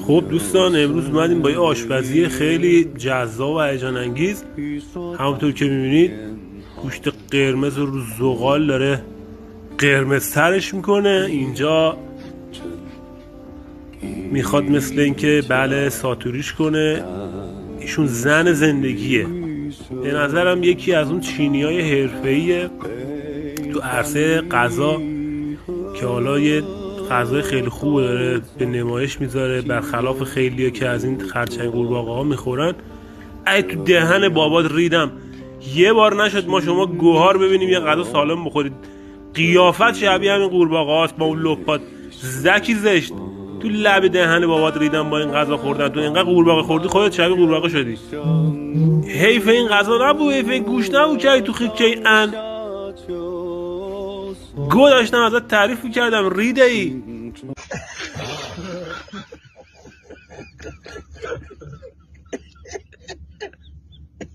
خب دوستان، امروز اومدیم با یه آشپزی خیلی جذاب و هیجان انگیز. همونطور که میبینید گوشت قرمز رو زغال داره قرمز ترش میکنه. اینجا میخواد مثل اینکه بله ساتوریش کنه. ایشون زن زندگیه، به نظرم یکی از اون چینیای حرفه‌ایه تو عرصه غذا که حالا یه غذای خیلی خوب داره به نمایش میذاره، برخلاف خیلیه که از این خرچنگ قورباغه ها میخورن. ای تو دهن بابات ریدم، یه بار نشد ما شما گوهار ببینیم یه غذا سالم بخورید. قیافت شبیه همین قورباغه هاست با اون لپات زکی زشت. تو لب دهن بابات ریدم با این غذا خوردن. تو اینقدر قورباغه خوردی خودت شبیه قورباغه شدی. حیف این غذا نبود، حیف این گوشت نبود که تو خیکه ان گو داشتم ازت تعریف میکردم ریده ای.